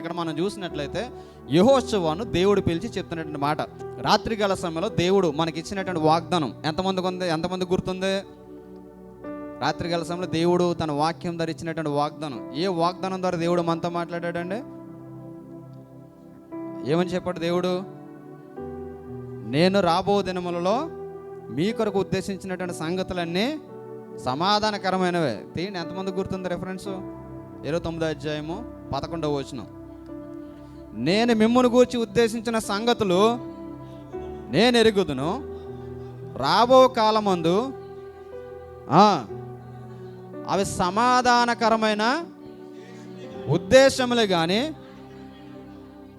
ఇక్కడ మనం చూసినట్లయితే యెహోషువను దేవుడు పిలిచి చెప్తున్నటువంటి మాట. రాత్రికాల సమయంలో దేవుడు మనకి ఇచ్చినటువంటి వాగ్దానం ఎంతమంది గుర్తుంది? రాత్రికాల సమయంలో దేవుడు తన వాక్యం ద్వారా ఇచ్చినటువంటి వాగ్దానం. ఏ వాగ్దానం ద్వారా దేవుడు మనతో మాట్లాడాడండి? ఏమని చెప్పాడు దేవుడు? నేను రాబో దినములలో మీ కొరకు ఉద్దేశించినటువంటి సంగతులన్నీ సమాధానకరమైనవే. తీయండి, ఎంతమంది గుర్తుంది రెఫరెన్స్? 29వ అధ్యాయము 11వ వచనం. నేను మిమ్మును గూర్చి ఉద్దేశించిన సంగతులు నేను ఎరుగుదును, రాబో కాలమందు అవి సమాధానకరమైన ఉద్దేశములే కానీ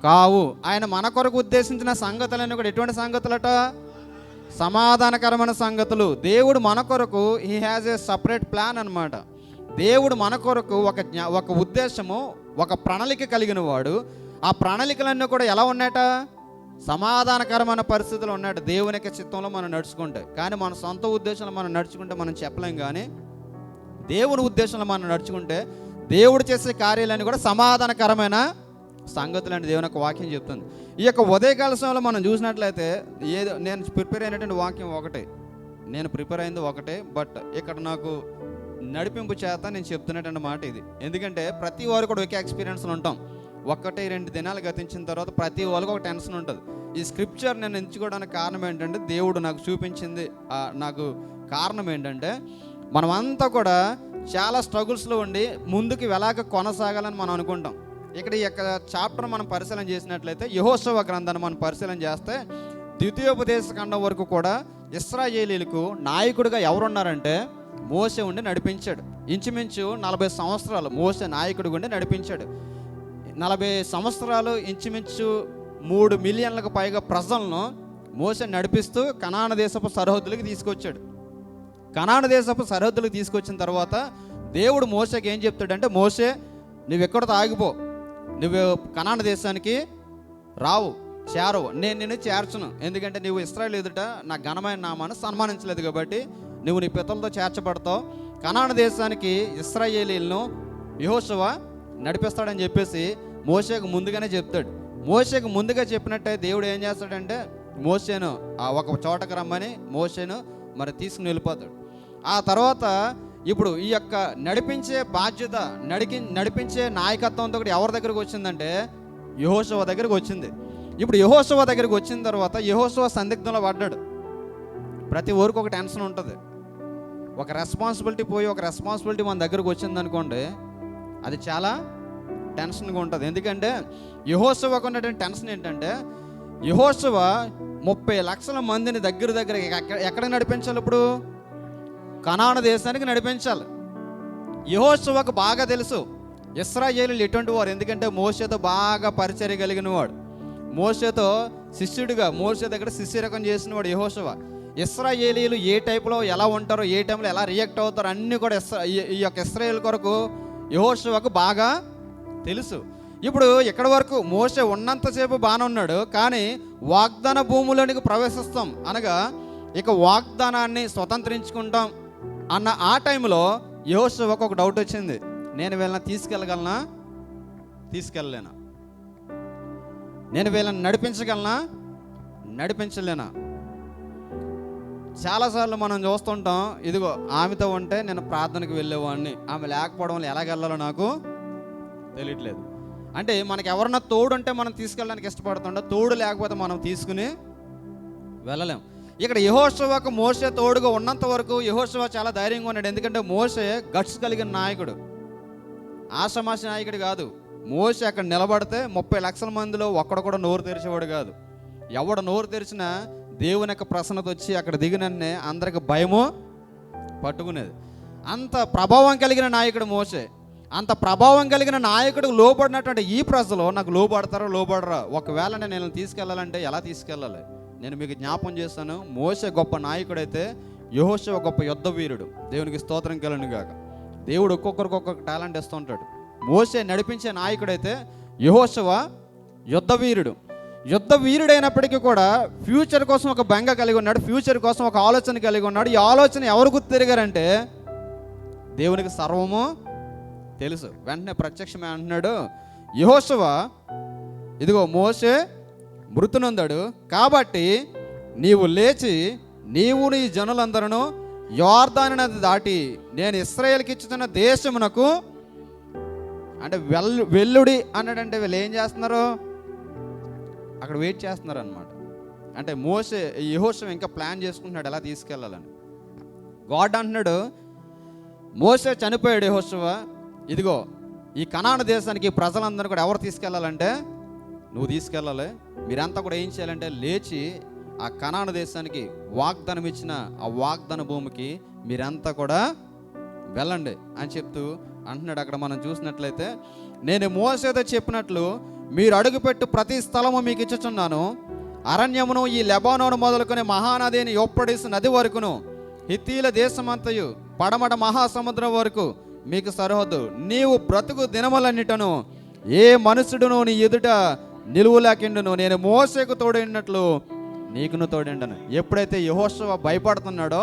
కావు. ఆయన మన కొరకు ఉద్దేశించిన సంగతులన్నీ కూడా ఎటువంటి సంగతులట? సమాధానకరమైన సంగతులు. దేవుడు మన కొరకు he has a separate plan అన్నమాట. దేవుడు మన కొరకు ఒక ఉద్దేశము, ఒక ప్రణాళిక కలిగిన వాడు. ఆ ప్రణాళికలన్నీ కూడా ఎలా ఉన్నాయట? సమాధానకరమైన పరిస్థితులు ఉన్నాయట. దేవుని యొక్క చిత్తంలో మనం నడుచుకుంటే. కానీ మన సొంత ఉద్దేశంలో మనం నడుచుకుంటే మనం చెప్పలేం. కానీ దేవుని ఉద్దేశంలో మనం నడుచుకుంటే దేవుడు చేసే కార్యాలన్నీ కూడా సమాధానకరమైన సంగతులని దేవుని యొక్క వాక్యం చెప్తుంది. ఈ యొక్క ఉదయకాల సమయంలో మనం చూసినట్లయితే నేను ప్రిపేర్ అయినటువంటి వాక్యం ఒకటే, నేను ప్రిపేర్ అయింది ఒకటే. బట్ ఇక్కడ నాకు నడిపింపు చేత నేను చెప్తున్నటువంటి మాట ఇది. ఎందుకంటే ప్రతి వారు కూడా ఒకే ఎక్స్పీరియన్స్లో ఉంటాం. 1-2 దినాలు గతించిన తర్వాత ప్రతి వాళ్ళకి ఒక టెన్షన్ ఉంటుంది. ఈ స్క్రిప్చర్ నేను ఎంచుకోవడానికి కారణం ఏంటంటే, దేవుడు నాకు చూపించింది నాకు కారణం ఏంటంటే, మనమంతా కూడా చాలా స్ట్రగుల్స్లో ఉండి ముందుకు ఎలాగ కొనసాగాలని మనం అనుకుంటాం. ఇక్కడ ఈ యొక్క చాప్టర్ మనం పరిశీలన చేసినట్లయితే, యెహోషువ గ్రంథాన్ని మనం పరిశీలన చేస్తే, ద్వితీయోపదేశ ఖండం వరకు కూడా ఇశ్రాయేలీలకు నాయకుడిగా ఎవరున్నారంటే మోషే ఉండి నడిపించాడు. ఇంచుమించు 40 సంవత్సరాలు మోషే నాయకుడిగా ఉండి నడిపించాడు. 40 సంవత్సరాలు ఇంచుమించు 3 మిలియన్లకు పైగా ప్రజలను మోషే నడిపిస్తూ కనాను దేశపు సరిహద్దులకు తీసుకొచ్చాడు. కనాను దేశపు సరిహద్దులకు తీసుకొచ్చిన తర్వాత దేవుడు మోషేకి ఏం చెప్తాడంటే, మోషే నువ్వు ఎక్కడితో ఆగిపో, నువ్వు కనాను దేశానికి రావు, చేరవు, నేను నిన్ను చేర్చును. ఎందుకంటే నువ్వు ఇశ్రాయేలు ఎదుట నా ఘనమైన నామాన్ని సన్మానించలేదు కాబట్టి నువ్వు నీ పితలతో చేర్చబడతావు. కనాను దేశానికి ఇశ్రాయేలీలను యెహోషువ నడిపిస్తాడని చెప్పేసి మోషేకు ముందుగానే చెప్తాడు. మోషేకు ముందుగా చెప్పినట్టే దేవుడు ఏం చేస్తాడంటే, మోషేను ఒక చోటకు రమ్మని మోషేను మరి తీసుకుని వెళ్ళిపోతాడు. ఆ తర్వాత ఇప్పుడు ఈ యొక్క నడిపించే బాధ్యత, నడిపించే నాయకత్వంతో కూడా ఎవరి దగ్గరకు వచ్చిందంటే యెహోషువ దగ్గరకు వచ్చింది. ఇప్పుడు యెహోషువ దగ్గరికి వచ్చిన తర్వాత యెహోషువ సందిగ్ధంలో పడ్డాడు. ప్రతి ఊరికి ఒక టెన్షన్ ఉంటుంది. ఒక రెస్పాన్సిబిలిటీ పోయి ఒక రెస్పాన్సిబిలిటీ మన దగ్గరకు వచ్చింది అనుకోండి, అది చాలా టెన్షన్గా ఉంటుంది. ఎందుకంటే యెహోషువకు ఉన్నటువంటి టెన్షన్ ఏంటంటే, యెహోషువ 30 లక్షల మందిని దగ్గర ఎక్కడికి నడిపించాలి? ఇప్పుడు కనాను దేశానికి నడిపించాలి. యెహోషువకు బాగా తెలుసు ఇశ్రాయేలీయులు ఎటువంటి వారు. ఎందుకంటే మోషేతో బాగా పరిచర్య కలిగిన వాడు, మోషేతో శిష్యుడిగా మోషే దగ్గర శిష్యరకం చేసిన వాడు యెహోషువ. ఇశ్రాయేలీయులు ఏ టైప్లో ఎలా ఉంటారో, ఏ టైంలో ఎలా రియాక్ట్ అవుతారో అన్నీ కూడా ఈ యొక్క ఇశ్రాయేల్ కొరకు యెహోషువకు బాగా తెలుసు. ఇప్పుడు ఎక్కడి వరకు మోషే ఉన్నంతసేపు బాగానే ఉన్నాడు. కానీ వాగ్దాన భూములోనికి ప్రవేశిస్తాం అనగా ఇక వాగ్దానాన్ని స్వతంత్రించుకుంటాం అన్న ఆ టైంలో యెహోషువకు ఒక డౌట్ వచ్చింది. నేను వీళ్ళని తీసుకెళ్ళగలనా, తీసుకెళ్ళలేనా? నేను వీళ్ళని నడిపించగలనా, నడిపించలేనా? చాలాసార్లు మనం చూస్తుంటాం, ఇదిగో ఆమెతో ఉంటే నేను ప్రార్థనకు వెళ్ళేవాడిని, ఆమె లేకపోవడం వల్ల ఎలాగెళ్ళాలో నాకు తెలియట్లేదు. అంటే మనకి ఎవరన్నా తోడు ఉంటే మనం తీసుకెళ్ళడానికి ఇష్టపడుతుంటాం, తోడు లేకపోతే మనం తీసుకుని వెళ్ళలేం. ఇక్కడ యెహోషువకు మోషే తోడుగా ఉన్నంత వరకు యెహోషువ చాలా ధైర్యంగా ఉన్నాడు. ఎందుకంటే మోషే గట్స్ కలిగిన నాయకుడు, ఆషమాషి నాయకుడు కాదు. మోషే అక్కడ నిలబడితే 30 లక్షల మందిలో ఒక్కడు కూడా నోరు తెరిచేవాడు కాదు. ఎవడు నోరు తెరిచినా దేవుని యొక్క ప్రసన్నత వచ్చి అక్కడ దిగినన్నే అందరికి భయము పట్టుకునేది. అంత ప్రభావం కలిగిన నాయకుడు మోషే. అంత ప్రభావం కలిగిన నాయకుడు లోబడినటువంటి ఈ ప్రజలు నాకు లోబడతారో లోబడరా? ఒకవేళ నేను తీసుకెళ్ళాలంటే ఎలా తీసుకెళ్ళాలి? నేను మీకు జ్ఞాపం చేస్తాను, మోషే గొప్ప నాయకుడైతే యెహోషువ గొప్ప యుద్ధ వీరుడు. దేవునికి స్తోత్రం కలుగును గాక. దేవుడు ఒక్కొక్కరికి ఒక్కొక్క టాలెంట్ ఇస్తూ ఉంటాడు. మోషే నడిపించే నాయకుడైతే యెహోషువ యుద్ధ వీరుడు. యుద్ధ వీరుడైనప్పటికీ కూడా ఫ్యూచర్ కోసం ఒక బెంగ కలిగి ఉన్నాడు, ఫ్యూచర్ కోసం ఒక ఆలోచన కలిగి ఉన్నాడు. ఈ ఆలోచన ఎవరు గుర్తు తిరిగారంటే దేవునికి సర్వము తెలుసు. వెంటనే ప్రత్యక్షమే అంటున్నాడు, యెహోషువ ఇదిగో మోషే మృతి నొందాడు కాబట్టి నీవు లేచి నీవు నీ జనులందరూ యోర్దాను నది దాటి నేను ఇశ్రాయేలుకి ఇచ్చుతున్న దేశమునకు, అంటే వెల్లుడి అన్నాడంటే వీళ్ళు ఏం చేస్తున్నారు, అక్కడ వెయిట్ చేస్తున్నారు అనమాట. అంటే యెహోషువ ఇంకా ప్లాన్ చేసుకుంటున్నాడు ఎలా తీసుకెళ్ళాలని. గాడ్ అంటున్నాడు, మోషే చనిపోయాడు యెహోషువ, ఇదిగో ఈ కనాను దేశానికి ప్రజలందరూ కూడా ఎవరు తీసుకెళ్ళాలంటే నువ్వు తీసుకెళ్ళాలి. మీరంతా కూడా ఏం చేయాలంటే లేచి ఆ కనాను దేశానికి వాగ్దానం ఇచ్చిన ఆ వాగ్దాన భూమికి మీరంతా కూడా వెళ్ళండి అని చెప్తూ అంటున్నాడు. అక్కడ మనం చూసినట్లయితే, నేను మోసేతో చెప్పినట్లు మీరు అడుగుపెట్టు ప్రతి స్థలము మీకు ఇచ్చుచున్నాను. అరణ్యమును ఈ లెబానోను మొదలుకొని మహానదిని యూఫ్రటీసు నది వరకును, హిత్తీల దేశమంతయు పడమట మహాసముద్రం వరకు మీకు సరిహద్దు. నీవు బ్రతుకు దినములన్నిటను ఏ మనుషుడును నీ ఎదుట నిలువలేకుండును. నేను మోసేకు తోడైనట్లు నీకును తోడిండను. ఎప్పుడైతే యెహోషువ భయపడుతున్నాడో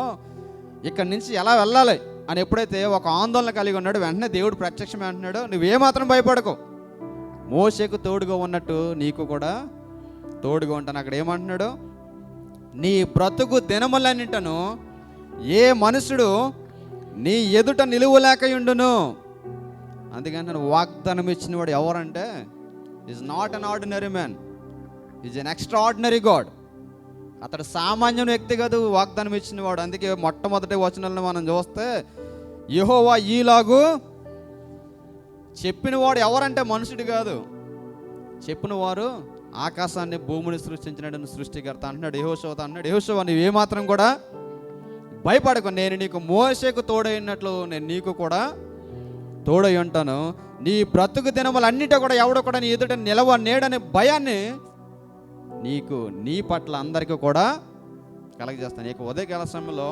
ఇక్కడి నుంచి ఎలా వెళ్ళాలి అని ఎప్పుడైతే ఒక ఆందోళన కలిగి ఉన్నాడు, వెంటనే దేవుడు ప్రత్యక్షమే అంటున్నాడు, నువ్వేమాత్రం భయపడకు, మోషేకు తోడుగా ఉన్నట్టు నీకు కూడా తోడుగా ఉంటాను. అక్కడ ఏమంటున్నాడు, నీ బ్రతుకు దినములన్నింటను ఏ మనుషుడు నీ ఎదుట నిలువలేకయుండును. అందుకని నేను వాగ్దానం ఇచ్చిన వాడు ఎవరంటే is not an ordinary man, is an extraordinary God. అతడు సామాన్య వ్యక్తి కాదు, వాగ్దానం ఇచ్చిన వాడు. అందుకే మొట్టమొదటి వచనాలను మనం చూస్తే యెహోవా ఈలాగు చెప్పిన వాడు ఎవరంటే మనుషుడు కాదు, చెప్పిన వారు ఆకాశాన్ని భూమిని సృష్టించినట్టు సృష్టికర్త అంటున్నాడు. యెహోషువతో అంటున్నాడు, యెహోషువ నువ్వు ఏమాత్రం కూడా భయపడకు, నేను నీకు మోషేకు తోడైనట్లు నేను నీకు కూడా తోడై ఉంటాను. నీ బ్రతుకు దినములన్నిటి కూడా ఎవడో కూడా నీ ఎదుట నిలవ నేడని భయాన్ని నీకు నీ పట్ల అందరికీ కూడా కలగజేస్తాను. ఇక ఉదయకాల సమయంలో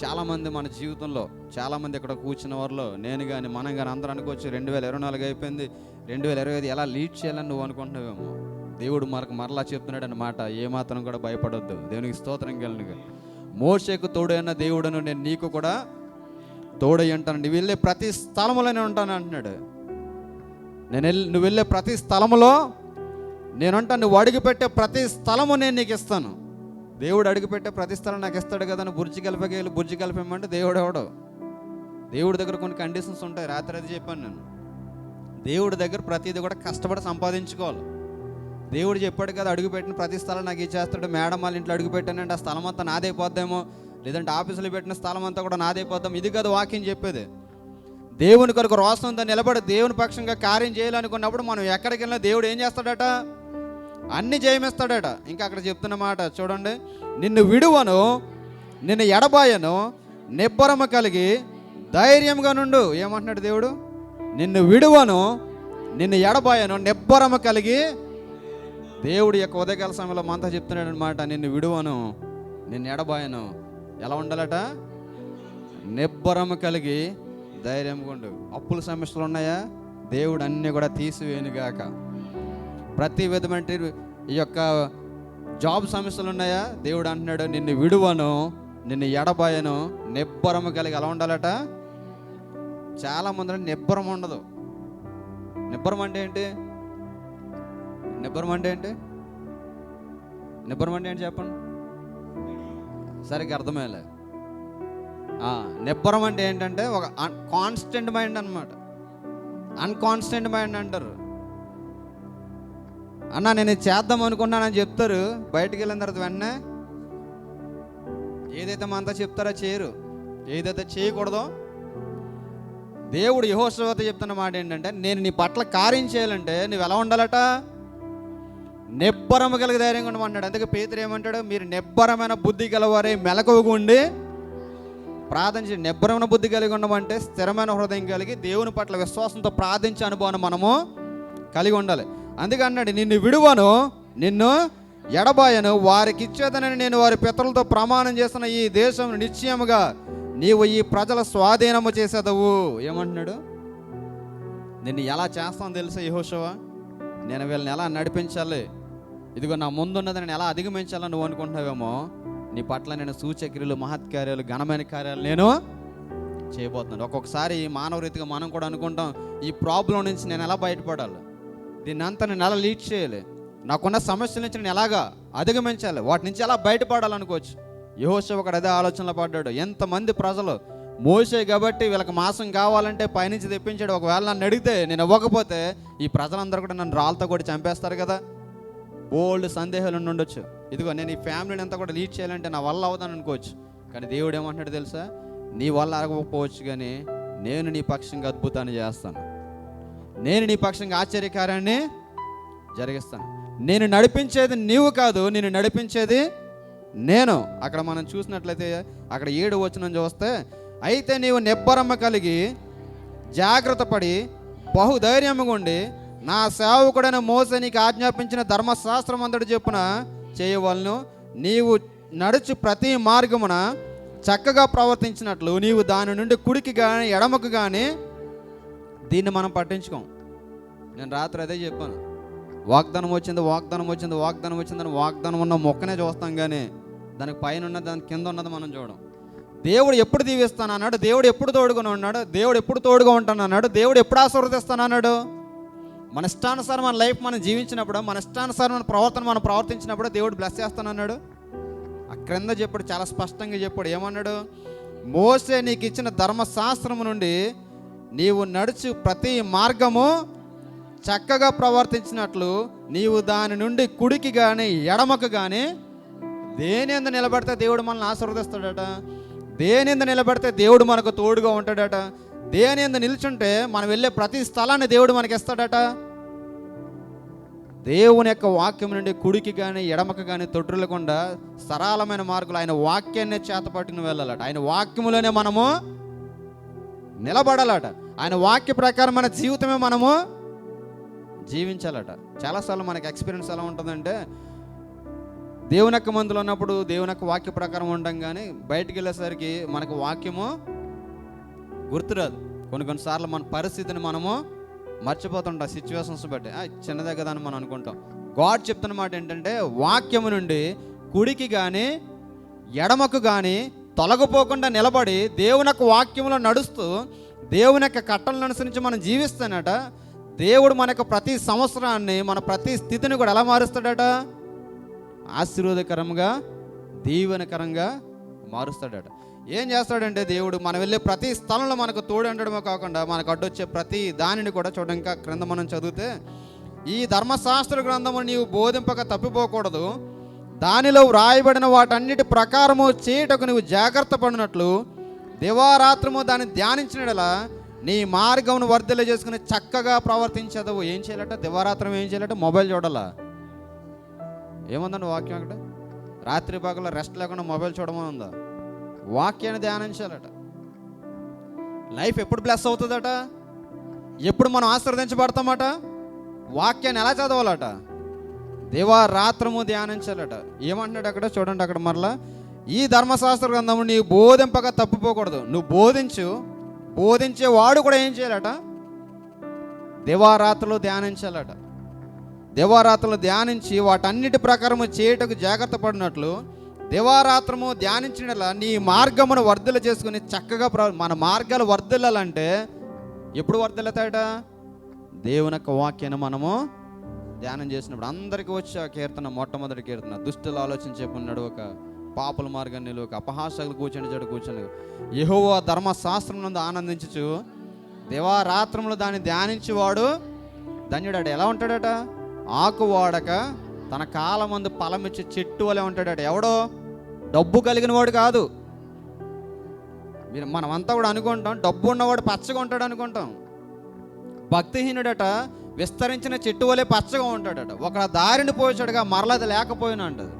చాలామంది మన జీవితంలో చాలామంది ఇక్కడ కూర్చున్న వారిలో నేను కానీ మనం కానీ అందరూ అనుకోవచ్చు 2024 అయిపోయింది, 2025 ఎలా లీడ్ చేయాలని నువ్వు అనుకుంటున్నావేమో. దేవుడు మరలా చెప్తున్నాడు అన్నమాట, ఏమాత్రం కూడా భయపడొద్దు. దేవునికి స్తోత్రం కలుగును. మోషేకు తోడైన దేవుడను నేను నీకు కూడా తోడై ఉంటాను. నువ్వు వెళ్ళే ప్రతి స్థలములోనే ఉంటాను అంటున్నాడు. నువ్వు వెళ్ళే ప్రతి స్థలములో నేనంటా, నువ్వు అడుగుపెట్టే ప్రతి స్థలము నేను నీకు ఇస్తాను. దేవుడు అడుగుపెట్టే ప్రతి స్థలం నాకు ఇస్తాడు కదా. బుర్జి కలిపేమంటే దేవుడు ఎవడో. దేవుడి దగ్గర కొన్ని కండిషన్స్ ఉంటాయి. రాత్రి అది చెప్పాను నేను, దేవుడి దగ్గర ప్రతిదీ కూడా కష్టపడి సంపాదించుకోవాలి. దేవుడు చెప్పాడు కదా, అడుగుపెట్టిన ప్రతి స్థలం నాకు ఇచ్చేస్తాడు. మేడం వాళ్ళ ఇంట్లో అడుగుపెట్టానంటే ఆ స్థలం అంతా నాదైపోద్దేమో, లేదంటే ఆఫీసులో పెట్టిన స్థలం అంతా కూడా నాదైపోద్దాం. ఇది కదా వాక్యం చెప్పేది. దేవుని కొరకు రోషంతో నిలబడి దేవుని పక్షంగా కార్యం చేయాలనుకున్నప్పుడు మనం ఎక్కడికి వెళ్ళినా దేవుడు ఏం చేస్తాడట, అన్ని జయమిస్తాడట. ఇంకా అక్కడ చెప్తున్న మాట చూడండి, నిన్ను విడువను, నిన్ను ఎడబాయను, నిబ్బరము కలిగి ధైర్యంగా నుండు. ఏమంటున్నాడు దేవుడు, నిన్ను విడువను, నిన్ను ఎడబాయను, నిబ్బరము కలిగి. దేవుడు యొక్క ఉదయకాల సమయంలో మనతో చెప్తున్నాడు అనమాట, నిన్ను విడువను, నిన్ను ఎడబాయను. ఎలా ఉండాలట, నిబ్బరము కలిగి ధైర్యంగా ఉండు. అప్పుల సమస్యలు ఉన్నాయా, దేవుడు అన్నీ కూడా తీసివేయునుగాక. ప్రతి విధమైన ఈ యొక్క జాబ్ సమస్యలు ఉన్నాయా, దేవుడు అంటున్నాడు నిన్ను విడువను, నిన్ను ఎడబాయను, నిబ్బరము కలిగి. ఎలా ఉండాలట, చాలామంది నిబ్బరం ఉండదు. నిబ్బరం అంటే ఏంటి, నిబ్బరం అంటే ఏంటి, నిబ్బరం అంటే ఏంటి చెప్పండి, సరిగ్గా అర్థమయ్యలే. నిబ్బరం అంటే ఏంటంటే ఒక కాన్స్టెంట్ మైండ్ అనమాట. అన్కాన్స్టెంట్ మైండ్ అంటారు. అన్న నేను చేద్దాం అనుకున్నానని చెప్తారు, బయటికి వెళ్ళిన తర్వాత వెంటనే ఏదైతే మనతో చెప్తారో చేయరు, ఏదైతే చేయకూడదో. దేవుడు యెహోషువతో చెప్తున్న మాట ఏంటంటే, నేను నీ పట్ల కార్యం చేయాలంటే నువ్వు ఎలా ఉండాలట, నిబ్బరము కలిగి ధైర్యంగా ఉండమన్నాడు. అందుకే పేతురు ఏమంటాడు, మీరు నిబ్బరమైన బుద్ధి గలవారే మెలకువగా ఉండి ప్రార్థన చేయండి. నిబ్బరమైన బుద్ధి కలిగి ఉండమంటే స్థిరమైన హృదయం కలిగి దేవుని పట్ల విశ్వాసంతో ప్రార్థించే అనుభవాన్ని మనము కలిగి ఉండాలి. అందుకే అన్నాడు, నిన్ను విడువను, నిన్ను ఎడబాయను, వారికి ఇచ్చేదనని నేను వారి పితరులతో ప్రమాణం చేస్తున్న ఈ దేశం నిశ్చయముగా నీవు ఈ ప్రజల స్వాధీనము చేసేదవు. ఏమంటున్నాడు, నిన్ను ఎలా చేస్తాను తెలుసా యెహోషువ, నేను వీళ్ళని ఎలా నడిపించాలి, ఇదిగో నా ముందున్నది నేను ఎలా అధిగమించాలని నువ్వు అనుకుంటున్నావేమో, నీ పట్ల నేను సూచక్రియలు, మహత్కార్యాలు, ఘనమైన కార్యాలు నేను చేయబోతున్నాను. ఒక్కొక్కసారి మానవ రీతిగా మనం కూడా అనుకుంటాం, ఈ ప్రాబ్లం నుంచి నేను ఎలా బయటపడాలి, దీన్ని అంతా నేను ఎలా లీడ్ చేయాలి, నాకున్న సమస్యల నుంచి నేను ఎలాగా అధిగమించాలి, వాటి నుంచి ఎలా బయటపడాలనుకోవచ్చు. యెహోషువ ఒకడు అదే ఆలోచనలో పడ్డాడు. ఎంతమంది ప్రజలు మోసే కాబట్టి వీళ్ళకి మాంసం కావాలంటే పైనుంచి తెప్పించాడు. ఒకవేళ నన్ను అడిగితే నేను ఇవ్వకపోతే ఈ ప్రజలందరూ కూడా నన్ను రాళ్ళతో కూడా చంపేస్తారు కదా. బోల్డ్ సందేహాలు ఉండొచ్చు. ఇదిగో నేను ఈ ఫ్యామిలీని అంతా కూడా లీడ్ చేయాలంటే నా వల్ల అవుతాను అనుకోవచ్చు. కానీ దేవుడు ఏమంటాడు తెలుసా, నీ వల్ల అరగకపోవచ్చు కానీ నేను నీ పక్షంగా అద్భుతాన్ని చేస్తాను, నేను నీ పక్షంగా ఆశ్చర్యకార్యాన్ని జరిగిస్తాను. నేను నడిపించేది నీవు కాదు, నేను నడిపించేది నేను. అక్కడ మనం చూసినట్లయితే అక్కడ 7వ వచనం చూస్తే, అయితే నీవు నిబ్బరమ కలిగి జాగ్రత్త పడి బహుధైర్యముగా ఉండి నా సేవకుడైన మోసే నీకు ఆజ్ఞాపించిన ధర్మశాస్త్రం అంతటి చెప్పున చేయవలను. నీవు నడుచు ప్రతి మార్గమున చక్కగా ప్రవర్తించినట్లు నీవు దాని నుండి కుడికి కానీ ఎడమకు కానీ. దీన్ని మనం పట్టించుకోం. నేను రాత్రి అదే చెప్పాను, వాగ్దానం వచ్చింది వాగ్దానం వచ్చింది వాగ్దానం వచ్చిందని వాగ్దానం ఉన్న మొక్కనే చూస్తాం కానీ దానికి పైన ఉన్నది దాని కింద ఉన్నది మనం చూడం. దేవుడు ఎప్పుడు దీవిస్తాను అన్నాడు, దేవుడు ఎప్పుడు తోడుగా ఉన్నాడు, దేవుడు ఎప్పుడు తోడుగా ఉంటాను అన్నాడు, దేవుడు ఎప్పుడు ఆశీర్వదిస్తాను అన్నాడు. మన ఇష్టానుసారం మన లైఫ్ మనం జీవించినప్పుడు, మన ఇష్టానుసారం మన ప్రవర్తన మనం ప్రవర్తించినప్పుడు దేవుడు బ్లెస్ చేస్తానన్నాడు. ఆ క్రింద చెప్పాడు, చాలా స్పష్టంగా చెప్పాడు. ఏమన్నాడు, మోసే నీకు ఇచ్చిన ధర్మశాస్త్రము నుండి నీవు నడుచు ప్రతి మార్గము చక్కగా ప్రవర్తించినట్లు నీవు దాని నుండి కుడికి కానీ ఎడమకు కానీ. దేని యందు నిలబడితే దేవుడు మనల్ని ఆశీర్వదిస్తాడట, దేని యందు నిలబడితే దేవుడు మనకు తోడుగా ఉంటాడట, దేని యందు నిల్చుంటే మనం వెళ్ళే ప్రతి స్థలాన్ని దేవుడు మనకి ఇస్తాడట. దేవుని యొక్క వాక్యం నుండి కుడికి కానీ ఎడమకు కానీ తొట్రులకుండా సరళమైన మార్గంలో ఆయన వాక్యాన్ని చేతపట్టుకుని వెళ్ళాలట. ఆయన వాక్యములోనే మనము నిలబడాలట. ఆయన వాక్య ప్రకారం మన జీవితమే మనము జీవించాలట. చాలాసార్లు మనకి ఎక్స్పీరియన్స్ ఎలా ఉంటుందంటే, దేవుని యొక్క మందులో ఉన్నప్పుడు దేవుని యొక్క వాక్య ప్రకారం ఉంటాం కానీ బయటికి వెళ్ళేసరికి మనకు వాక్యము గుర్తురాదు. కొన్నిసార్లు మన పరిస్థితిని మనము మర్చిపోతుంటాం, సిచ్యువేషన్స్ బట్టి. చిన్నదే కదా అని మనం అనుకుంటాం. గాడ్ చెప్తున్న మాట ఏంటంటే, వాక్యము నుండి కుడికి కానీ ఎడమకు కానీ తొలగిపోకుండా నిలబడి దేవుని యొక్క వాక్యంలో నడుస్తూ దేవుని యొక్క కట్టలను అనుసరించి మనం జీవిస్తానట. దేవుడు మన యొక్క ప్రతి సంవత్సరాన్ని, మన ప్రతి స్థితిని కూడా ఎలా మారుస్తాడట, ఆశీర్వాదకరంగా దీవెనకరంగా మారుస్తాడట. ఏం చేస్తాడంటే దేవుడు మనం వెళ్ళే ప్రతి స్థలంలో మనకు తోడు ఉండడమే కాకుండా మనకు అడ్డొచ్చే ప్రతి దానిని కూడా చూడండి. ఇంకా క్రింద మనం చదివితే, ఈ ధర్మశాస్త్ర గ్రంథము నీవు బోధింపక తప్పిపోకూడదు, దానిలో వ్రాయబడిన వాటన్నిటి ప్రకారము చేయుటకు నువ్వు జాగ్రత్త పడినట్లు దివారాత్రము దాన్ని ధ్యానించినలా నీ మార్గమును వర్ధిల్ల చేసుకుని చక్కగా ప్రవర్తించదవు. ఏం చేయాలట, దివారాత్రం ఏం చేయాలట, మొబైల్ చూడాలా. ఏముందండి వాక్యం అక్కడ, రాత్రి భాగంలో రెస్ట్ లేకుండా మొబైల్ చూడమని ఉందా? వాక్యాన్ని ధ్యానించాలట. లైఫ్ ఎప్పుడు బ్లెస్ అవుతుందట, ఎప్పుడు మనం ఆశీర్వదించబడతామట, వాక్యాన్ని ఎలా చదవాలట, దివారాత్రము ధ్యానించాలట. ఏమంటున్నాడు అక్కడ చూడండి. అక్కడ మరలా, ఈ ధర్మశాస్త్ర గ్రంథము నీవు బోధింపక తప్పిపోకూడదు. నువ్వు బోధించు, బోధించేవాడు కూడా ఏం చేయాలట, దివారాత్రులు ధ్యానించాలట. దివారాత్రులు ధ్యానించి వాటన్నిటి ప్రకారము చేయుటకు జాగ్రత్త పడినట్లు దివారాత్రము ధ్యానించినలా నీ మార్గమును వర్ధిల్ల చేసుకుని చక్కగా మన మార్గాలు వర్ధిల్లాలంటే ఎప్పుడు వర్ధిల్లుతాయట, దేవుని యొక్క వాక్యాన్ని మనము ధ్యానం చేసినప్పుడు. అందరికీ వచ్చి ఆ కీర్తన, మొట్టమొదటి కీర్తన, దుష్టులు ఆలోచించేపున్నాడు ఒక పాపుల మార్గాన్ని నిలువక, అపహాసాలు కూర్చొని చెడు కూర్చొని యెహోవా ధర్మశాస్త్రం నందు ఆనందించుచు దివారాత్రములు దాన్ని ధ్యానించేవాడు ధన్యుడట. ఎలా ఉంటాడట, ఆకు వాడక తన కాలమందు ఫలమిచ్చే చెట్టు వలె ఉంటాడట. ఎవడో డబ్బు కలిగిన వాడు కాదు. మనమంతా కూడా అనుకుంటాం డబ్బు ఉన్నవాడు పచ్చగా ఉంటాడు అనుకుంటాం. భక్తిహీనుడట విస్తరించిన చెట్టు వలె పచ్చగా ఉంటాడట. ఒక దారిని పోయాడుగా మరలది లేకపోయినా అంటది.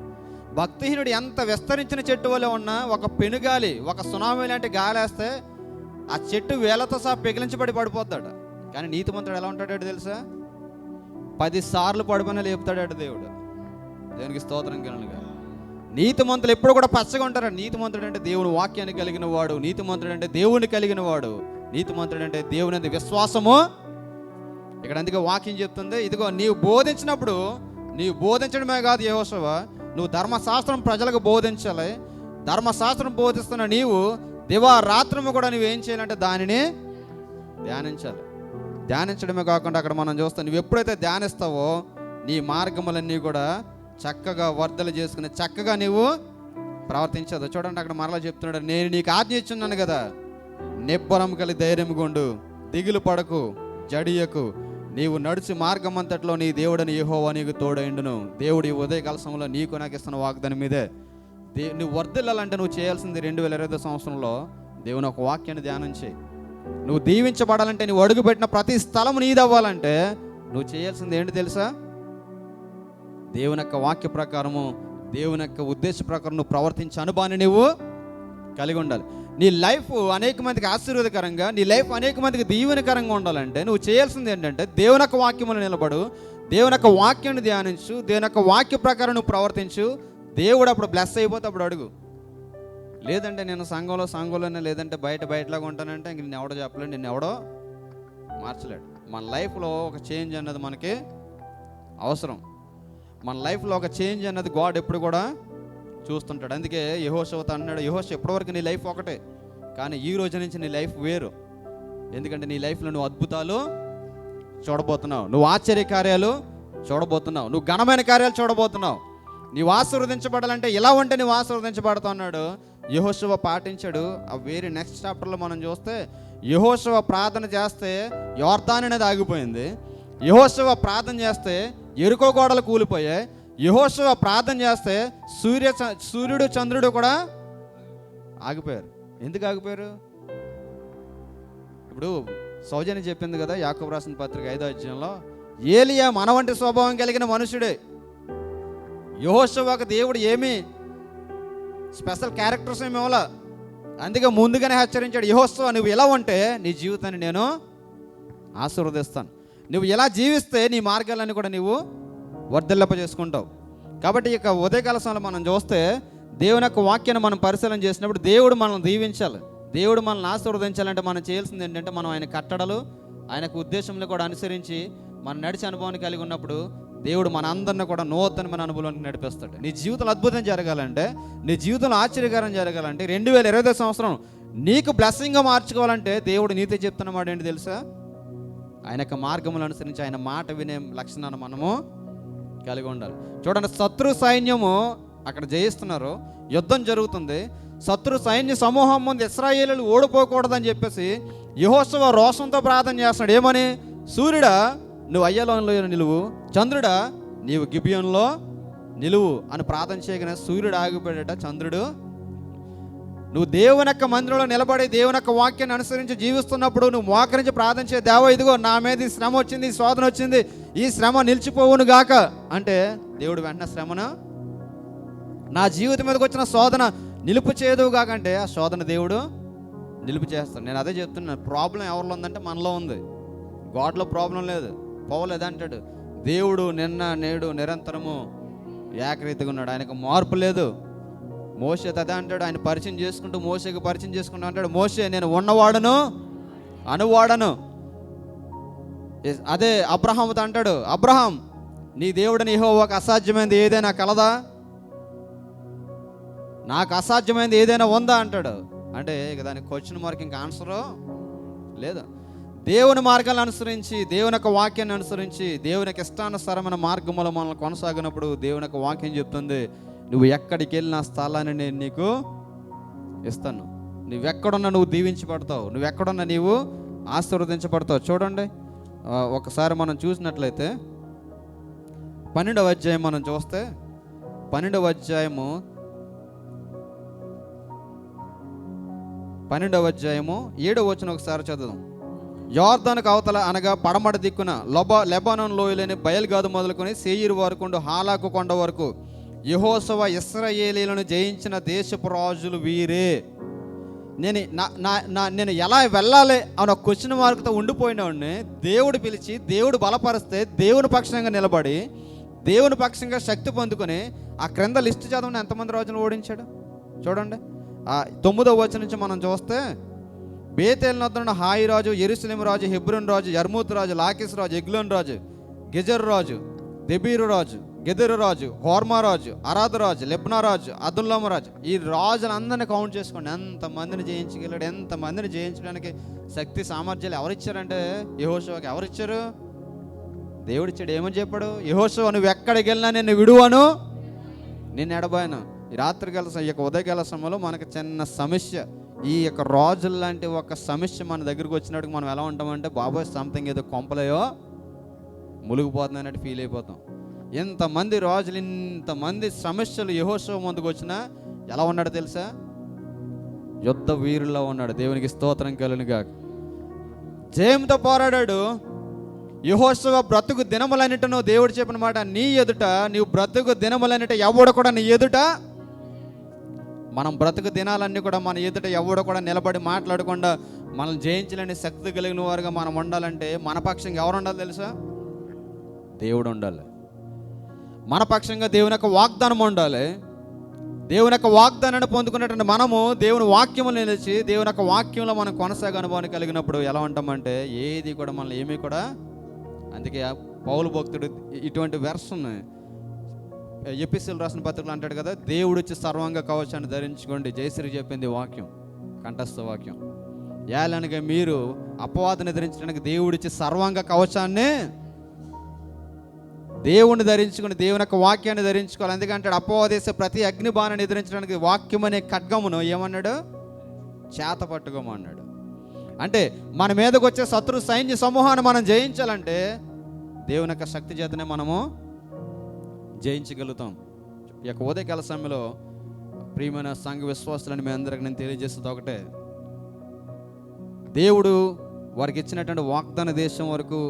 భక్తిహీనుడు ఎంత విస్తరించిన చెట్టు వలె ఉన్నా ఒక పెనుగాలి, ఒక సునామీ లాంటి గాలి వేస్తే ఆ చెట్టు వేలతో సహా పెగిలించబడి పడిపోతాడు. కానీ నీతిమంతుడు ఎలా ఉంటాడు తెలుసా, 10 సార్లు పడిపోయినా లేపుతాడు దేవుడు. దేవునికి స్తోత్రం కలుగునుగా. నీతిమంతులు ఎప్పుడు కూడా పచ్చగా ఉంటారు. నీతిమంతుడు అంటే దేవుని వాక్యాన్ని కలిగిన వాడు, నీతిమంతుడు అంటే దేవుని కలిగిన వాడు, నీతిమంతుడు అంటే దేవుని అందు విశ్వాసము. ఇక్కడ అందుకే వాక్యం చెప్తుంది, ఇదిగో నీవు బోధించినప్పుడు, నీవు బోధించడమే కాదు యెహోషువ, నువ్వు ధర్మశాస్త్రం ప్రజలకు బోధించాలి. ధర్మశాస్త్రం బోధిస్తున్న నీవు దివారాత్రము కూడా నువ్వేం చేయాలంటే దానిని ధ్యానించాలి. ధ్యానించడమే కాకుండా అక్కడ మనం చూస్తాం, నువ్వు ఎప్పుడైతే ధ్యానిస్తావో నీ మార్గములన్నీ కూడా చక్కగా వర్ధలు చేసుకుని చక్కగా నీవు ప్రవర్తించదు. చూడండి అక్కడ మరలా చెప్తున్నాడు, నేను నీకు ఆజ్ఞ ఇచ్చున్నాను కదా, నిబ్బరం కలిగి ధైర్యం గుండు, దిగులు పడకు, జడియకు, నీవు నడుచు మార్గం అంతట్లో నీ దేవుడని యెహోవా నీకు తోడైండును. దేవుడు ఈ ఉదయకాల సమయంలో నీకు నాకు ఇస్తున్న వాగ్దానం మీదే. నువ్వు వర్ధిల్లాలంటే నువ్వు చేయాల్సింది 2025 సంవత్సరంలో దేవుని ఒక వాక్యాన్ని ధ్యానం చేయి. నువ్వు దీవించబడాలంటే, నువ్వు అడుగుపెట్టిన ప్రతి స్థలం నీదవ్వాలంటే నువ్వు చేయాల్సింది ఏంటి తెలుసా? దేవుని యొక్క వాక్య ప్రకారము, దేవుని యొక్క ఉద్దేశ ప్రకారం నువ్వు ప్రవర్తించే అనుభవాన్ని నువ్వు కలిగి ఉండాలి. నీ లైఫ్ అనేక మందికి ఆశీర్వాదకరంగా, నీ లైఫ్ అనేక మందికి దీవెనకరంగా ఉండాలంటే నువ్వు చేయాల్సింది ఏంటంటే దేవుని యొక్క వాక్యమును నిలబడు, దేవుని యొక్క వాక్యాన్ని ధ్యానించు, దేవుని యొక్క వాక్య ప్రకారం నువ్వు ప్రవర్తించు. దేవుడు అప్పుడు బ్లెస్ అయిపోతే అప్పుడు అడుగు. లేదంటే నేను సంఘంలోనే లేదంటే బయటలాగా ఉంటానంటే ఇంక నిన్ను ఎవడో చెప్పలేడు, నిన్ను ఎవడో మార్చలేడు. మన లైఫ్లో ఒక చేంజ్ అన్నది మనకి అవసరం. మన లైఫ్లో ఒక చేంజ్ అన్నది గాడ్ ఎప్పుడు కూడా చూస్తుంటాడు. అందుకే యెహోషువతో అన్నాడు, యెహోషువ ఎప్పటివరకు నీ లైఫ్ ఒకటే, కానీ ఈ రోజు నుంచి నీ లైఫ్ వేరు. ఎందుకంటే నీ లైఫ్లో నువ్వు అద్భుతాలు చూడబోతున్నావు, నువ్వు ఆశ్చర్య కార్యాలు చూడబోతున్నావు, నువ్వు ఘనమైన కార్యాలు చూడబోతున్నావు. నీవు ఆశీర్వదించబడాలంటే ఇలా ఉంటే నువ్వు ఆశీర్వదించబడతావు అన్నాడు. యెహోషువ పాటించాడు. ఆ వేరే నెక్స్ట్ చాప్టర్లో మనం చూస్తే యెహోషువ ప్రార్థన చేస్తే యొర్దాను అనేది ఆగిపోయింది. యెహోషువ ప్రార్థన చేస్తే యెరికో గోడలు కూలిపోయాయి. యెహోషువ ప్రార్థన చేస్తే సూర్యుడు చంద్రుడు కూడా ఆగిపోయారు. ఎందుకు ఆగిపోయారు? ఇప్పుడు సౌజన్య చెప్పింది కదా యాకోబు రాసిన పత్రిక 5వ అధ్యాయంలో, ఏలియా మన వంటి స్వభావం కలిగిన మనుషుడే. యెహోషువకు దేవుడు ఏమీ స్పెషల్ క్యారెక్టర్స్ ఏమి ఇవ్వాల. అందుకే ముందుగానే హెచ్చరించాడు, యెహోషువ నువ్వు ఎలా ఉంటే నీ జీవితాన్ని నేను ఆశీర్వదిస్తాను, నువ్వు ఎలా జీవిస్తే నీ మార్గాలన్నీ కూడా నువ్వు వర్ధిల్లప చేసుకుంటావు. కాబట్టి ఇక ఉదయకాల సమయంలో మనం చూస్తే దేవుని యొక్క వాక్యాన్ని మనం పరిశీలన చేసినప్పుడు దేవుడు మనల్ని దీవించాలి, దేవుడు మనల్ని ఆశీర్వదించాలంటే మనం చేయాల్సింది ఏంటంటే మనం ఆయన కట్టడలు, ఆయనకు ఉద్దేశంలో కూడా అనుసరించి మనం నడిచే అనుభవాన్ని కలిగి ఉన్నప్పుడు దేవుడు మన అందరిని కూడా నూతనమైన అనుభవానికి నడిపిస్తాడు. నీ జీవితంలో అద్భుతం జరగాలంటే, నీ జీవితంలో ఆశ్చర్యకరం జరగాలంటే, 2025 సంవత్సరం నీకు బ్లెస్సింగ్గా మార్చుకోవాలంటే దేవుడు నీతో చెప్తున్నమాట ఏంటి తెలుసా? ఆయన యొక్క మార్గములను అనుసరించి ఆయన మాట వినే లక్షణాన్ని మనము కలిగి ఉండాలి. చూడండి, శత్రు సైన్యము అక్కడ జయిస్తున్నారు, యుద్ధం జరుగుతుంది. శత్రు సైన్య సమూహం ముందు ఇశ్రాయేలీయులు ఓడిపోకూడదని చెప్పేసి యెహోషువ రోషంతో ప్రార్థన చేస్తున్నాడు. ఏమని? సూర్యుడా నువ్వు అయ్యలోనలో నిలువు, చంద్రుడా నీవు గిబియోనులో నిలువు అని ప్రార్థన చేయగానే సూర్యుడు ఆగిపోయాడట, చంద్రుడు. నువ్వు దేవుని యొక్క మందిరంలో నిలబడి దేవుని యొక్క వాక్యాన్ని అనుసరించి జీవిస్తున్నప్పుడు నువ్వు మోకరించి ప్రార్థన చేయ, దేవా ఇదిగో నా మీద ఈ శ్రమ వచ్చింది, ఈ శోధన వచ్చింది, ఈ శ్రమ నిలిచిపోవును గాక అంటే దేవుడు వెంటనే శ్రమను, నా జీవితం మీదకి వచ్చిన శోధన నిలుపు చేయదు కాకంటే ఆ శోధన దేవుడు నిలుపు చేస్తాడు. నేను అదే చెప్తున్నాను, ప్రాబ్లం ఎవరిలో ఉందంటే మనలో ఉంది, గాడ్లో ప్రాబ్లం లేదు. పోవలేదు అంటాడు, దేవుడు నిన్న నేడు నిరంతరము ఏకరీతిగా ఉన్నాడు, ఆయనకు మార్పు లేదు. మోషే అదే అంటాడు, ఆయన పరిచయం చేసుకుంటూ మోషేకి పరిచయం చేసుకుంటూ అంటాడు, మోషే నేను ఉన్నవాడను అనువాడను. అదే అబ్రహాముతో అంటాడు, అబ్రహాం నీ దేవుడిని యెహోవాకు అసాధ్యమైనది ఏదైనా కలదా, నాకు అసాధ్యమైనది ఏదైనా ఉందా అంటాడు. అంటే ఇక దానికి క్వశ్చన్ మార్క్, ఇంకా ఆన్సరు లేదు. దేవుని మార్గాలను అనుసరించి, దేవుని యొక్క వాక్యాన్ని అనుసరించి, దేవుని యొక్క ఇష్టానుసారమైన మార్గంలో మనల్ని కొనసాగినప్పుడు దేవుని యొక్క వాక్యం చెప్తుంది, నువ్వు ఎక్కడికి వెళ్ళిన స్థలాన్ని నేను నీకు ఇస్తాను. నువ్వెక్కడున్నా నువ్వు దీవించబడతావు, నువ్వెక్కడున్నా నీవు ఆశీర్వదించబడతావు. చూడండి, ఒకసారి మనం చూసినట్లయితే 12వ అధ్యాయం మనం చూస్తే 12వ అధ్యాయము 7వ వచనం ఒకసారి చదువుదాం. యోర్దానుకు అవతల అనగా పడమట దిక్కున లెబానోన్ లోయలోని బయల్గాదు మొదలుకొని సేయీరు వరకు హాలాకు కొండ వరకు యెహోషువ ఇశ్రాయేలీయులను జయించిన దేశపు రాజులు వీరే. నేను ఎలా వెళ్ళాలి అని ఒక క్వశ్చన్ మార్క్తో ఉండిపోయినవాడిని దేవుడు పిలిచి, దేవుడు బలపరిస్తే, దేవుని పక్షంగా నిలబడి, దేవుని పక్షంగా శక్తి పొందుకొని ఆ క్రింద లిస్టు చదవని ఎంతమంది రాజులు ఓడించాడు చూడండి. 9వ వచనం నుంచి మనం చూస్తే బేతేలు నొద్దనున్న హాయి రాజు, యెరూషలేము రాజు, హెబ్రోన్ రాజు, యర్మూత్ రాజు, లాకీస్ రాజు, ఎగ్లోన్ రాజు, గెజర్ రాజు, దెబీరు రాజు, గెదెరు రాజు, హోర్మా రాజు, అరాదు రాజు, లెబ్నా రాజు, అదుల్లాము రాజు, ఈ రాజులందరినీ కౌంట్ చేసుకోండి. ఎంతమందిని జయించగలడు, ఎంతమందిని జయించడానికి శక్తి సామర్థ్యాలు ఎవరిచ్చారంటే యెహోషువకి ఎవరిచ్చారు? దేవుడిచ్చాడు. ఏమని చెప్పాడు? యెహోషువ నువ్వు ఎక్కడికి వెళ్ళినా నేను విడువను, నేను ఎడబాయను. ఈ రాత్రి ఈ యొక్క ఉదయకాల సమయంలో మనకు చిన్న సమస్య, ఈ యొక్క రాజుల లాంటి ఒక సమస్య మన దగ్గరకు వచ్చినప్పుడు మనం ఎలా ఉంటామంటే, బాబోయ్ సంథింగ్ ఏదో కొంపలేయో మునిగిపోతుంది అన్నట్టు ఫీల్ అయిపోతాం. ఎంతమంది రాజులు, ఇంతమంది సమస్యలు యెహోషువ ముందుకు వచ్చినా ఎలా ఉన్నాడో తెలుసా? యుద్ధ వీరుల్లో ఉన్నాడు. దేవునికి స్తోత్రం కలుగును గాక. జయంతో పోరాడాడు. యెహోషువ బ్రతుకు దినములన్నిటను దేవుడు చెప్పిన మాట, నీ ఎదుట నీవు బ్రతుకు దినములన్నిట ఎవడు కూడా నీ ఎదుట, మనం బ్రతుకు దినాలన్నీ కూడా మన ఎదుట ఎవడు కూడా నిలబడి మాట్లాడకుండా మనం జయించలేని శక్తి కలిగిన వారుగా మనం ఉండాలంటే మన పక్షంగా ఎవరు ఉండాలి తెలుసా? దేవుడు ఉండాలి. మన పక్షంగా దేవుని యొక్క వాగ్దానం ఉండాలి. దేవుని యొక్క వాగ్దానాన్ని పొందుకున్నటువంటి మనము దేవుని వాక్యము నిలిచి దేవుని యొక్క వాక్యంలో మనం కొనసాగే అనుభవాన్ని కలిగినప్పుడు ఎలా ఉంటామంటే ఏది కూడా మనల్ని ఏమీ కూడా, అందుకే పౌలు భక్తుడు ఇటువంటి వెర్షన్ ఎపిసోడ్ రాసిన పత్రికలు అంటాడు కదా, దేవుడు వచ్చి సర్వాంగ కవచాన్ని ధరించుకోండి. జయశ్రీ చెప్పింది వాక్యం, కంఠస్థ వాక్యం. ఏలనగా మీరు అపవాదాన్ని ఎదిరించడానికి దేవుడిచ్చి సర్వాంగ కవచాన్ని దేవుణ్ణి ధరించుకుని దేవుని యొక్క వాక్యాన్ని ధరించుకోవాలి. ఎందుకంటే అపవాదేశ ప్రతి అగ్ని బాణాన్ని ఎదిరించడానికి వాక్యం అనే ఖడ్గమును ఏమన్నాడు? చేత పట్టుకోమన్నాడు. అంటే మన మీదకి వచ్చే శత్రు సైన్య సమూహాన్ని మనం జయించాలంటే దేవుని యొక్క శక్తి చేతనే మనము జయించగలుగుతాం. ఈ యొక్క ఉదయకాల సమయంలో ప్రియమైన సంఘ విశ్వాసులని మీ అందరికి నేను తెలియజేస్తుంది ఒకటే, దేవుడు వారికి ఇచ్చినటువంటి వాగ్దాన దేశం వరకు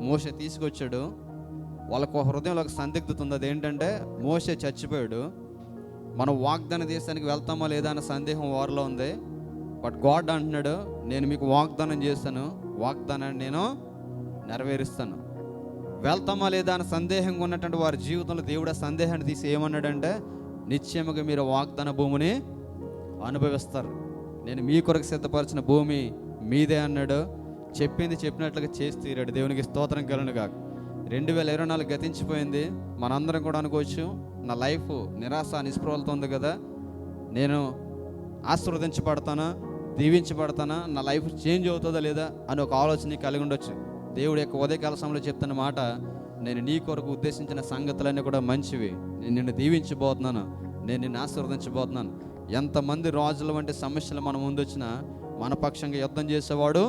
మోషే తీసుకొచ్చాడు. వాళ్ళకు హృదయంలో ఒక సందిగ్ధత ఉంది. అదేంటంటే మోషే చచ్చిపోయాడు, మనం వాగ్దాన దేశానికి వెళ్తామా లేదా అన్న సందేహం వారిలో ఉంది. బట్ గాడ్ అంటున్నాడు, నేను మీకు వాగ్దానం చేస్తాను, వాగ్దానాన్ని నేను నెరవేరుస్తాను. వెళ్తామా లేదా అన్న సందేహంగా ఉన్నటువంటి వారి జీవితంలో దేవుడు ఆ సందేహాన్ని తీసి ఏమన్నాడంటే, నిశ్చయముగా మీరు వాగ్దాన భూమిని అనుభవిస్తారు, నేను మీ కొరకు సిద్ధపరిచిన భూమి మీదే అన్నాడు. చెప్పింది చెప్పినట్లుగా చేసి తీరాడు. దేవునికి స్తోత్రం కలుగును గాక. 2024 గతించిపోయింది. మనందరం కూడా అనుకోవచ్చు, నా లైఫ్ నిరాశ నిస్పృహలతో ఉంది కదా, నేను ఆశీర్వదించబడతానా, దీవించబడతానా, నా లైఫ్ చేంజ్ అవుతుందా లేదా అని ఒక ఆలోచన కలిగి ఉండొచ్చు. దేవుడి యొక్క ఉదయకాల సమయంలో చెప్తున్న మాట, నేను నీ కొరకు ఉద్దేశించిన సంగతులన్నీ కూడా మంచివి, నేను నిన్ను దీవించబోతున్నాను, నేను నిన్ను ఆశీర్వదించబోతున్నాను. ఎంతమంది రాజుల వంటి సమస్యలు మన ముందు వచ్చినా మన పక్షంగా యుద్ధం చేసేవాడు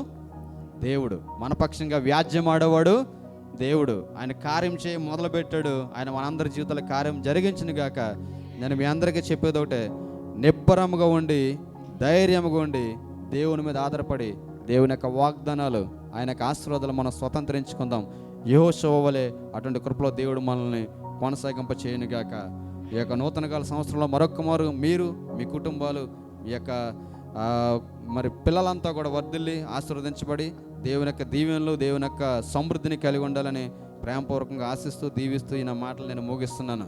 దేవుడు, మన పక్షంగా వ్యాజ్యం ఆడేవాడు దేవుడు. ఆయన కార్యం చేయ మొదలుపెట్టాడు. ఆయన మనందరి జీవితాల కార్యం జరిగించును గాక. నేను మీ అందరికీ చెప్పేది ఒకటే, నిబ్బరముగా ఉండి ధైర్యముగా ఉండి దేవుని మీద ఆధారపడి దేవుని యొక్క వాగ్దానాలు, ఆయన యొక్క ఆశీర్వాదాలు మనం స్వతంత్రించుకుందాం. యెహోషువ వలె అటువంటి కృపలో దేవుడు మనల్ని కొనసాగింప చేయను గాక. ఈ యొక్క నూతన కాల సంవత్సరంలో మరొక్కమారు మీరు, మీ కుటుంబాలు, ఈ యొక్క మరి పిల్లలంతా కూడా వర్ధిల్లి ఆశీర్వదించబడి దేవుని యొక్క దీవెనలు, దేవుని యొక్క సమృద్ధిని కలిగి ఉండాలని ప్రేమపూర్వకంగా ఆశిస్తూ దీవిస్తూ ఈ నా మాటలు నేను ముగిస్తున్నాను.